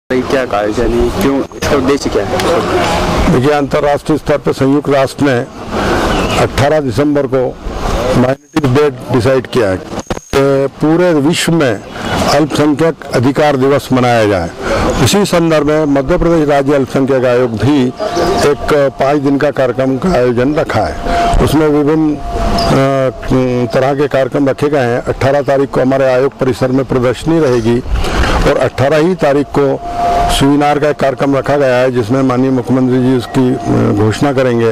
क्या कहा यानी क्यों, इसका उद्देश्य क्या है? देखिए, अंतर्राष्ट्रीय स्तर पर संयुक्त राष्ट्र ने 18 दिसंबर को माइनॉरिटी डे डिसाइड किया है कि पूरे विश्व में अल्पसंख्यक अधिकार दिवस मनाया जाए। इसी संदर्भ में मध्य प्रदेश राज्य अल्पसंख्यक आयोग भी एक 5 दिन का कार्यक्रम का आयोजन रखा है। उसमें विभिन्न तरह के कार्यक्रम रखे गए हैं। 18 तारीख को हमारे आयोग परिसर में प्रदर्शनी रहेगी और 18 ही तारीख को सेमिनार का एक कार्यक्रम रखा गया है जिसमें माननीय मुख्यमंत्री जी उसकी घोषणा करेंगे,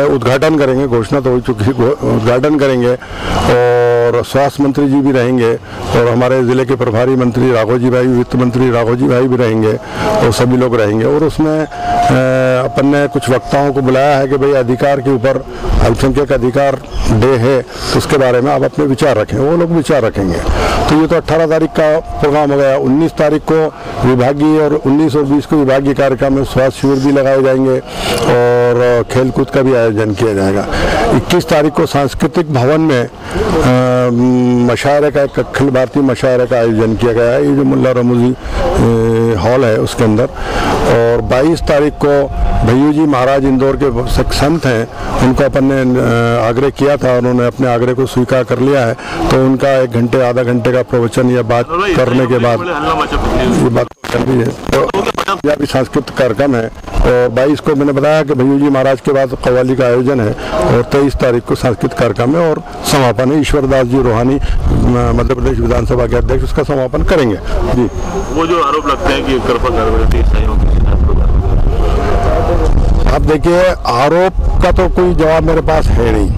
उद्घाटन करेंगे। घोषणा तो हो चुकी है, उद्घाटन करेंगे। और स्वास्थ्य मंत्री जी भी रहेंगे और हमारे ज़िले के प्रभारी मंत्री राघव जी भाई, वित्त मंत्री राघव जी भाई भी रहेंगे और सभी लोग रहेंगे। और उसमें अपन ने कुछ वक्ताओं को बुलाया है कि भाई अधिकार के ऊपर, अल्पसंख्यक अधिकार डे है तो उसके बारे में आप अपने विचार रखें। वो लोग विचार रखेंगे। तो ये तो 18 तारीख का प्रोग्राम हो गया। 19 तारीख को विभागीय और 19 और 20 को विभागीय कार्यक्रम में स्वास्थ्य शिविर भी लगाए जाएंगे और खेलकूद का भी आयोजन किया जाएगा। 21 तारीख को सांस्कृतिक भवन में मशायरे का, एक अखिल भारतीय मशायरे का आयोजन किया गया है, ये जो मुल्ला रमूजी हॉल है उसके अंदर। और 22 तारीख को भैयू जी महाराज इंदौर के संत हैं, उनको अपन ने आग्रह किया था, उन्होंने अपने आग्रह को स्वीकार कर लिया है। तो उनका 1 घंटे आधा घंटे का प्रवचन या बात करने के बाद ये बात कर रही है। तो यह भी सांस्कृतिक कार्यक्रम है। और 22 को मैंने बताया कि भैयू जी महाराज के बाद कव्वाली का आयोजन है और 23 तारीख को सांस्कृतिक कार्यक्रम है और समापन है। ईश्वर दास जी रोहानी मध्य प्रदेश विधानसभा के अध्यक्ष उसका समापन करेंगे। जी, वो जो आरोप लगते हैं कि आप देखिए, आरोप का तो कोई जवाब मेरे पास है नहीं,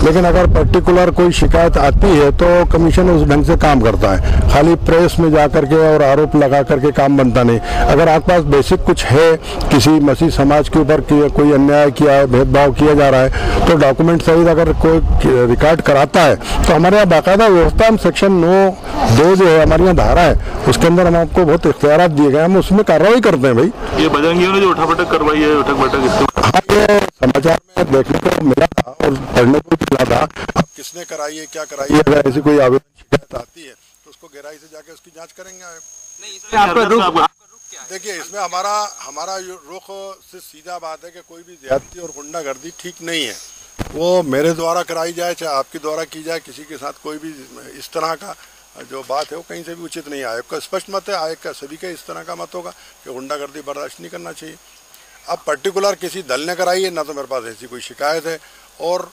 लेकिन अगर पर्टिकुलर कोई शिकायत आती है तो कमीशन उस ढंग से काम करता है। खाली प्रेस में जा करके और आरोप लगा करके काम बनता नहीं। अगर आपके पास बेसिक कुछ है, किसी मसीह समाज के ऊपर कोई अन्याय किया है, भेदभाव किया जा रहा है, तो डॉक्यूमेंट सहित अगर कोई रिकॉर्ड कराता है तो हमारे यहाँ बाकायदा व्यवस्था, हम सेक्शन 9(2) जो है हमारे यहाँ धारा है, उसके अंदर हम आपको बहुत इख्तियारात दिए गए, हम उसमें कार्रवाई करते हैं। भाई, ये बजरंगियों ने जो उठापटक करवाई है, उठक-बैठक, हाँ, ये समाचार में देखने को मिला था और पढ़ने को मिला था। अब किसने कराई है, क्या कराई है, अगर ऐसी कोई आवेदन शिकायत आती है तो उसको गहराई से जाके उसकी जांच करेंगे। देखिए, इसमें हमारा रुख से सीधा बात है कि कोई भी ज्यादती और गुंडागर्दी ठीक नहीं है। वो मेरे द्वारा कराई जाए चाहे आपके द्वारा की जाए, किसी के साथ कोई भी इस तरह का जो बात है वो कहीं से भी उचित नहीं है। आयोग का स्पष्ट मत है, आयोग का सभी का इस तरह का मत होगा कि गुंडागर्दी बर्दाश्त नहीं करना चाहिए। अब पर्टिकुलर किसी दल ने कराई है ना, तो मेरे पास ऐसी कोई शिकायत है और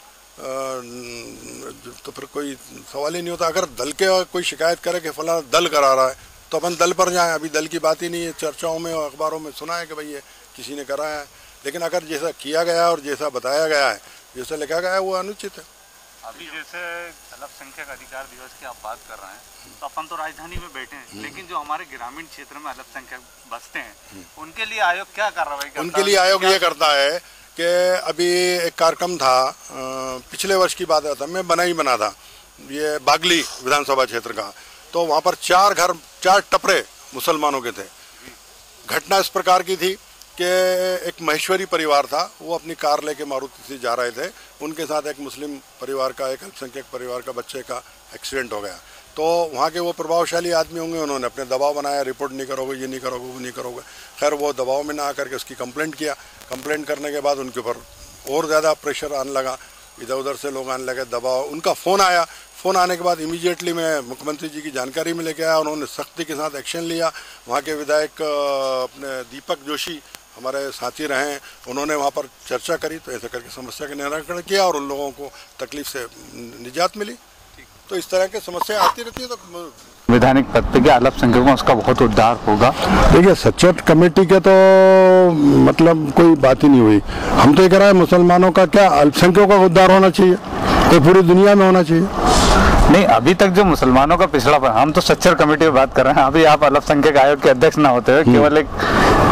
तो फिर कोई सवाल ही नहीं होता। अगर दल के कोई शिकायत करे कि फलाना दल करा रहा है तो अपन दल पर जाएं। अभी दल की बात ही नहीं है, चर्चाओं में और अखबारों में सुना है कि भाई ये किसी ने कराया है, लेकिन अगर जैसा किया गया है और जैसा बताया गया है, जैसा लिखा गया है, वो अनुचित है। अभी जैसे अल्पसंख्यक अधिकार दिवस की आप बात कर रहे हैं, तो अपन तो राजधानी में बैठे हैं, लेकिन जो हमारे ग्रामीण क्षेत्र में अल्पसंख्यक बसते हैं, उनके लिए आयोग क्या कार्रवाई करता है? उनके लिए आयोग ये करता है कि अभी एक कार्यक्रम था, पिछले वर्ष की बात है, मैं बना था, ये बागली विधानसभा क्षेत्र का। तो वहाँ पर 4 टपरे मुसलमानों के थे। घटना इस प्रकार की थी कि एक महेश्वरी परिवार था, वो अपनी कार लेके मारुति से जा रहे थे। उनके साथ एक मुस्लिम परिवार का, एक अल्पसंख्यक परिवार का बच्चे का एक्सीडेंट हो गया। तो वहाँ के वो प्रभावशाली आदमी होंगे, उन्होंने अपने दबाव बनाया, रिपोर्ट नहीं करोगे, ये नहीं करोगे, वो नहीं करोगे। खैर, वो दबाव में ना आकर के उसकी कंप्लेंट किया। कंप्लेंट करने के बाद उनके ऊपर और ज़्यादा प्रेशर आने लगा, इधर उधर से लोग आने लगे, दबाव। उनका फ़ोन आया, फ़ोन आने के बाद इमीडिएटली मैं मुख्यमंत्री जी की जानकारी में लेके आया। उन्होंने सख्ती के साथ एक्शन लिया। वहाँ के विधायक अपने दीपक जोशी हमारे साथी रहे, उन्होंने वहाँ पर चर्चा करी, तो ऐसा करके समस्या का निराकरण किया और उन लोगों को तकलीफ से निजात मिली। तो इस तरह की समस्या आती रहती है। तो वैधानिक पद पे क्या अल्पसंख्यकों उसका बहुत उद्धार होगा? देखिए, सचेत कमेटी के तो मतलब कोई बात ही नहीं हुई। हम तो ये कह रहे हैं, मुसलमानों का क्या, अल्पसंख्यकों का उद्धार होना चाहिए, तो पूरी दुनिया में होना चाहिए। नहीं, अभी तक जो मुसलमानों का पिछड़ापन, हम तो सच्चर कमेटी में बात कर रहे हैं। अभी आप अल्पसंख्यक आयोग के अध्यक्ष ना होते हुए केवल एक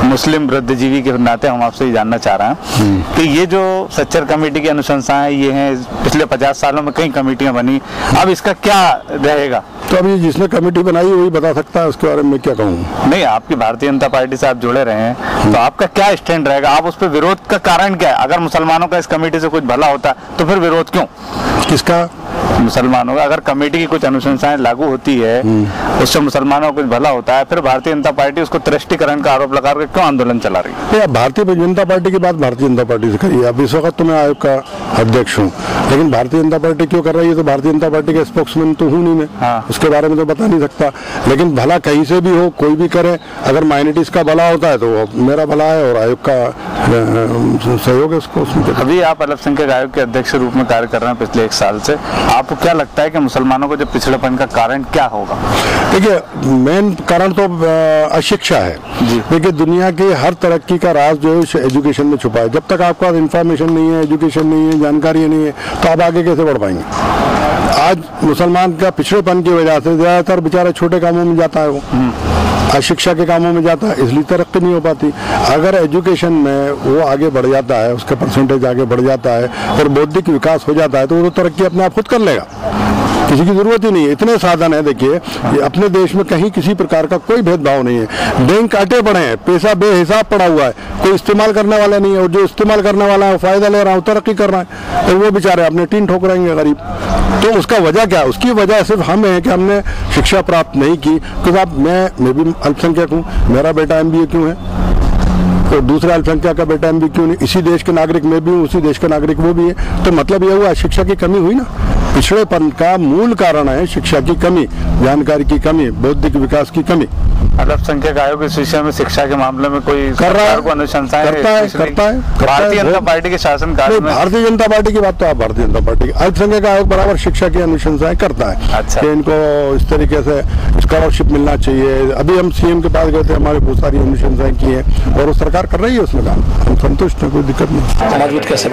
मुस्लिम वृद्धजीवी के नाते हम आपसे ये जानना चाह रहे हैं कि ये जो सच्चर कमेटी की अनुशंसाएं ये हैं, पिछले 50 सालों में कई कमेटियां बनी, अब इसका क्या रहेगा? तो अभी जिसने कमेटी बनाई वही बता सकता है, उसके बारे में क्या कहूँ। नहीं, आपकी भारतीय जनता पार्टी से आप जुड़े रहे हैं, तो आपका क्या स्टैंड रहेगा? आप उस पर विरोध का कारण क्या है? अगर मुसलमानों का इस कमेटी से कुछ भला होता है तो फिर विरोध क्यों? किसका? मुसलमानों का, अगर कमेटी की कुछ अनुशंसाएं लागू होती है उससे मुसलमानों को कुछ भला होता है, फिर भारतीय जनता पार्टी उसको तुष्टिकरण का आरोप लगा कर क्यों आंदोलन चला रही है? या भारतीय जनता पार्टी की बात भारतीय जनता पार्टी से करिए। अब इस वक्त तो मैं आयोग का अध्यक्ष हूँ, लेकिन भारतीय जनता पार्टी क्यों कर रही है तो भारतीय जनता पार्टी का स्पोक्समैन तो हूँ नहीं मैं। हाँ। उसके बारे में तो बता नहीं सकता, लेकिन भला कहीं से भी हो, कोई भी करे, अगर माइनॉरिटीज का भला होता है तो वो मेरा भला है और आयोग का सहयोग है उसको। अभी आप अल्पसंख्यक आयोग के अध्यक्ष के रूप में कार्य कर रहे हैं पिछले 1 साल से, आपको क्या लगता है कि मुसलमानों को जो पिछड़ेपन का कारण क्या होगा? देखिए, मेन कारण तो अशिक्षा है। देखिए, दुनिया की हर तरक्की का राज जो है एजुकेशन में छुपा है। जब तक आपके पास इंफॉर्मेशन नहीं है, एजुकेशन नहीं है, जानकारी नहीं है, तो आप आगे कैसे बढ़ पाएंगे? आज मुसलमान का पिछड़ेपन की वजह से ज्यादातर बेचारा छोटे कामों में जाता है, वो अशिक्षा के कामों में जाता है, इसलिए तरक्की नहीं हो पाती। अगर एजुकेशन में वो आगे बढ़ जाता है, उसका परसेंटेज आगे बढ़ जाता है और बौद्धिक विकास हो जाता है, तो वो तरक्की अपने आप खुद कर लेगा, किसी की जरूरत ही नहीं है। इतने साधन है। देखिए, अपने देश में कहीं किसी प्रकार का कोई भेदभाव नहीं है। बैंक काटे पड़े हैं, पैसा बेहिसाब पड़ा हुआ है, कोई इस्तेमाल करने वाला नहीं है, और जो इस्तेमाल करने वाला है वो फायदा ले रहा है, तरक्की कर रहा है, और वो बेचारे अपने टीन ठोक रहेंगे गरीब। तो उसका वजह क्या है? उसकी वजह सिर्फ हम है कि हमने शिक्षा प्राप्त नहीं की। तो साहब, मैं भी अल्पसंख्यक हूँ, मेरा बेटा MBA क्यों है, तो दूसरे अल्पसंख्यक का बेटा MBA क्यों नहीं? इसी देश के नागरिक मैं भी हूँ, उसी देश के नागरिक वो भी है। तो मतलब ये हुआ शिक्षा की कमी हुई ना। पिछड़ेपन का मूल कारण है शिक्षा की कमी, जानकारी की कमी, बौद्धिक विकास की कमी। अल्पसंख्यक आयोग इस विषय में शिक्षा के मामले में कोई कर रहा है, अनुशंसाएं करता है। भारतीय जनता पार्टी के शासनकाल में भारतीय जनता पार्टी की बात तो आप भारतीय जनता पार्टी अल्पसंख्यक आयोग बराबर शिक्षा की अनुशंसाएं करता है। अच्छा। कि इनको इस तरीके से स्कॉलरशिप मिलना चाहिए। अभी हम CM के पास गए थे, हमारे बहुत सारी अनुशंसाएं की है और वो सरकार कर रही है उसमें काम, हम संतुष्ट हैं, कोई दिक्कत नहीं।